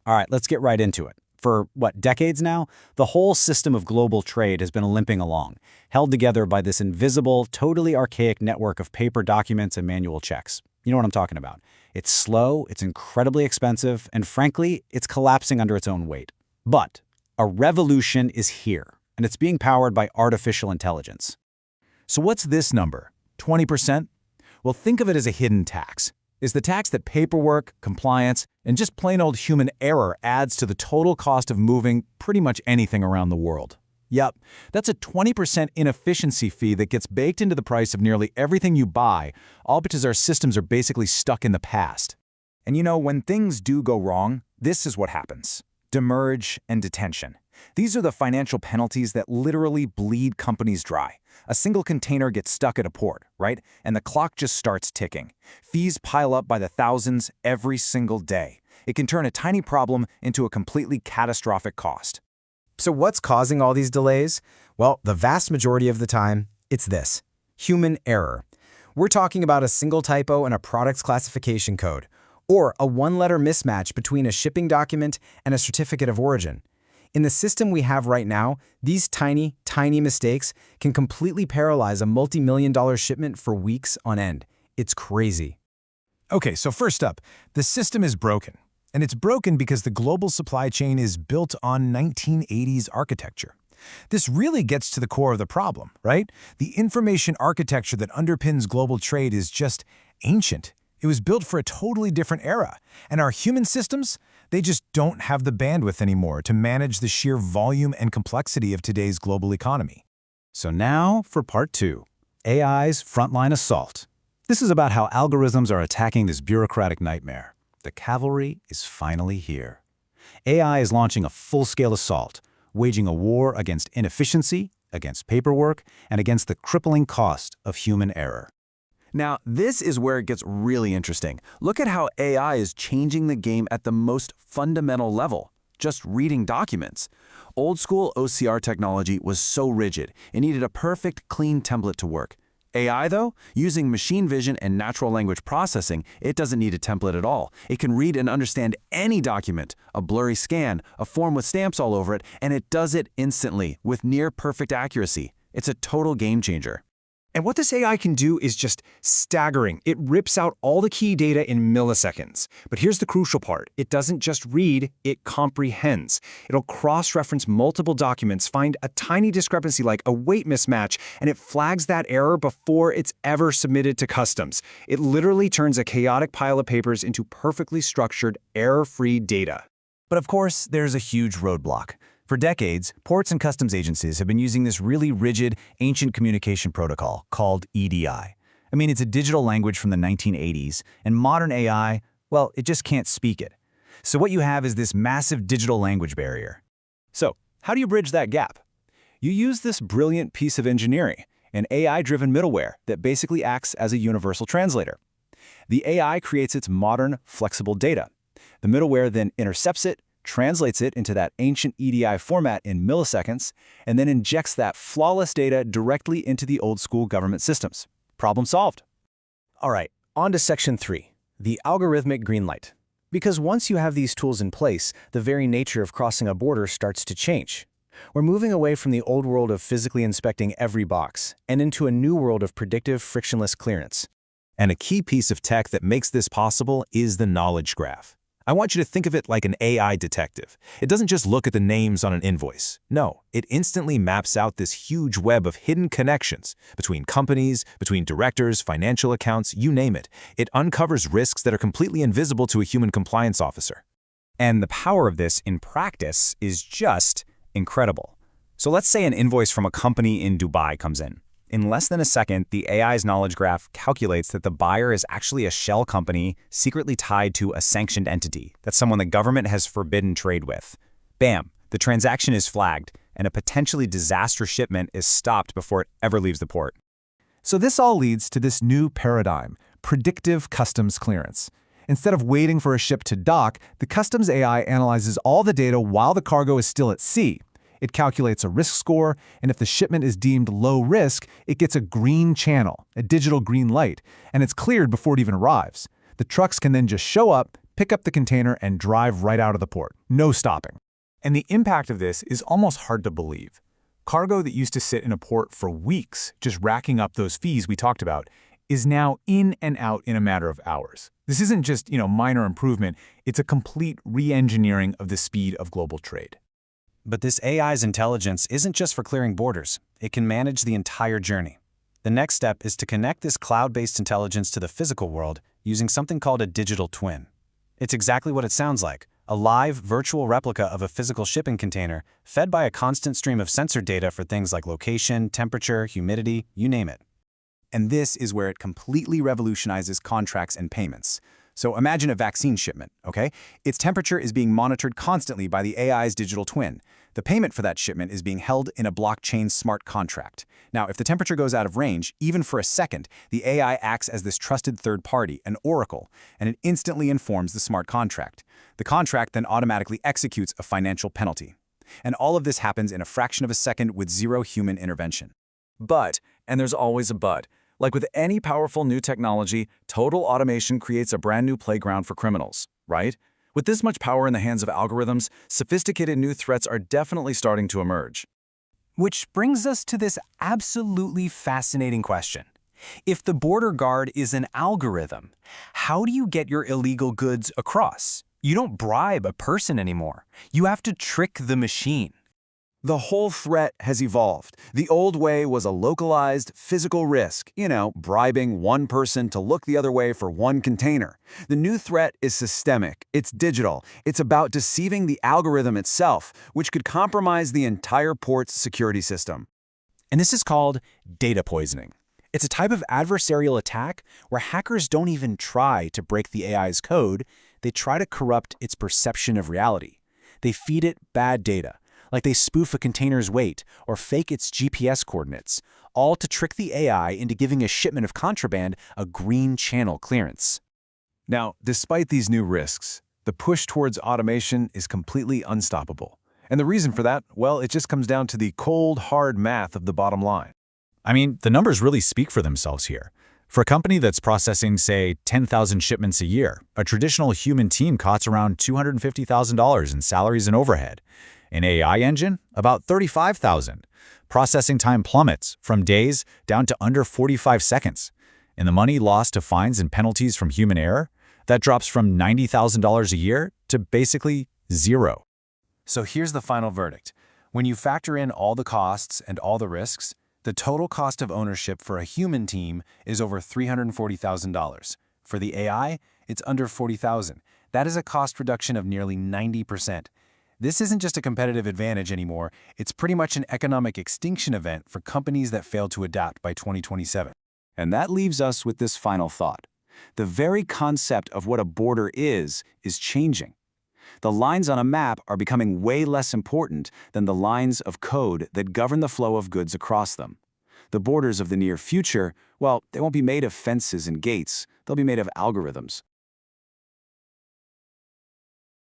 All right, let's get right into it. For, decades now, the whole system of global trade has been limping along, held together by this invisible, totally archaic network of paper documents and manual checks. You know what I'm talking about. It's slow, it's incredibly expensive, and frankly, it's collapsing under its own weight. But a revolution is here, and it's being powered by artificial intelligence. So what's this number? 20%? Well, think of it as a hidden tax. It's the tax that paperwork, compliance, and just plain old human error adds to the total cost of moving pretty much anything around the world. Yep, that's a 20% inefficiency fee that gets baked into the price of nearly everything you buy, all because our systems are basically stuck in the past. And you know, when things do go wrong, this is what happens. Demurrage and detention. These are the financial penalties that literally bleed companies dry. A single container gets stuck at a port, right? And the clock just starts ticking. Fees pile up by the thousands every single day. It can turn a tiny problem into a completely catastrophic cost. So what's causing all these delays? Well, the vast majority of the time, it's this: human error. We're talking about a single typo in a product's classification code, or a one-letter mismatch between a shipping document and a certificate of origin. In the system we have right now, these tiny mistakes can completely paralyze a multi-million-dollar shipment for weeks on end. It's crazy. Okay, so first up, the system is broken. And it's broken because the global supply chain is built on 1980s architecture. This really gets to the core of the problem, right? The information architecture that underpins global trade is just ancient. It was built for a totally different era. And our human systems, they just don't have the bandwidth anymore to manage the sheer volume and complexity of today's global economy. So now for part 2, AI's frontline assault. This is about how algorithms are attacking this bureaucratic nightmare. The cavalry is finally here. AI is launching a full-scale assault, waging a war against inefficiency, against paperwork, and against the crippling cost of human error. Now, this is where it gets really interesting. Look at how AI is changing the game at the most fundamental level, just reading documents. Old-school OCR technology was so rigid, it needed a perfect, clean template to work. AI, though, using machine vision and natural language processing, it doesn't need a template at all. It can read and understand any document, a blurry scan, a form with stamps all over it, and it does it instantly with near-perfect accuracy. It's a total game changer. And what this AI can do is just staggering. It rips out all the key data in milliseconds. But here's the crucial part. It doesn't just read, it comprehends. It'll cross-reference multiple documents, find a tiny discrepancy like a weight mismatch, and it flags that error before it's ever submitted to customs. It literally turns a chaotic pile of papers into perfectly structured, error-free data. But of course, there's a huge roadblock. For decades, ports and customs agencies have been using this really rigid, ancient communication protocol called EDI. I mean, it's a digital language from the 1980s, and modern AI, well, it just can't speak it. So what you have is this massive digital language barrier. So, how do you bridge that gap? You use this brilliant piece of engineering, an AI-driven middleware that basically acts as a universal translator. The AI creates its modern, flexible data. The middleware then intercepts it, translates it into that ancient EDI format in milliseconds, and then injects that flawless data directly into the old-school government systems. Problem solved. All right, on to Section 3, the algorithmic green light. Because once you have these tools in place, the very nature of crossing a border starts to change. We're moving away from the old world of physically inspecting every box and into a new world of predictive, frictionless clearance. And a key piece of tech that makes this possible is the knowledge graph. I want you to think of it like an AI detective. It doesn't just look at the names on an invoice. No, it instantly maps out this huge web of hidden connections between companies, between directors, financial accounts, you name it. It uncovers risks that are completely invisible to a human compliance officer. And the power of this in practice is just incredible. So let's say an invoice from a company in Dubai comes in. In less than a second, the AI's knowledge graph calculates that the buyer is actually a shell company secretly tied to a sanctioned entity. That's someone the government has forbidden trade with. Bam, the transaction is flagged, and a potentially disastrous shipment is stopped before it ever leaves the port. So this all leads to this new paradigm, predictive customs clearance. Instead of waiting for a ship to dock, the customs AI analyzes all the data while the cargo is still at sea. It calculates a risk score, and if the shipment is deemed low risk, it gets a green channel, a digital green light, and it's cleared before it even arrives. The trucks can then just show up, pick up the container and drive right out of the port. No stopping. And the impact of this is almost hard to believe. Cargo that used to sit in a port for weeks, just racking up those fees we talked about, is now in and out in a matter of hours. This isn't just, minor improvement, it's a complete re-engineering of the speed of global trade. But this AI's intelligence isn't just for clearing borders. It can manage the entire journey. The next step is to connect this cloud-based intelligence to the physical world using something called a digital twin. It's exactly what it sounds like, a live, virtual replica of a physical shipping container fed by a constant stream of sensor data for things like location, temperature, humidity, you name it. And this is where it completely revolutionizes contracts and payments. So imagine a vaccine shipment, okay? Its temperature is being monitored constantly by the AI's digital twin. The payment for that shipment is being held in a blockchain smart contract. Now, if the temperature goes out of range, even for a second, the AI acts as this trusted third party, an oracle, and it instantly informs the smart contract. The contract then automatically executes a financial penalty. And all of this happens in a fraction of a second with zero human intervention. But, and there's always a but, like with any powerful new technology, total automation creates a brand new playground for criminals, right? With this much power in the hands of algorithms, sophisticated new threats are definitely starting to emerge. Which brings us to this absolutely fascinating question. If the border guard is an algorithm, how do you get your illegal goods across? You don't bribe a person anymore. You have to trick the machine. The whole threat has evolved. The old way was a localized, physical risk, bribing one person to look the other way for one container. The new threat is systemic. It's digital. It's about deceiving the algorithm itself, which could compromise the entire port's security system. And this is called data poisoning. It's a type of adversarial attack where hackers don't even try to break the AI's code, they try to corrupt its perception of reality. They feed it bad data, like they spoof a container's weight or fake its GPS coordinates, all to trick the AI into giving a shipment of contraband a green channel clearance. Now, despite these new risks, the push towards automation is completely unstoppable. And the reason for that, well, it just comes down to the cold, hard math of the bottom line. I mean, the numbers really speak for themselves here. For a company that's processing, say, 10,000 shipments a year, a traditional human team costs around $250,000 in salaries and overhead. An AI engine, about $35,000. Processing time plummets from days down to under 45 seconds. And the money lost to fines and penalties from human error, that drops from $90,000 a year to basically zero. So here's the final verdict. When you factor in all the costs and all the risks, the total cost of ownership for a human team is over $340,000. For the AI, it's under $40,000. That is a cost reduction of nearly 90%. This isn't just a competitive advantage anymore, it's pretty much an economic extinction event for companies that fail to adapt by 2027. And that leaves us with this final thought. The very concept of what a border is changing. The lines on a map are becoming way less important than the lines of code that govern the flow of goods across them. The borders of the near future, well, they won't be made of fences and gates, they'll be made of algorithms.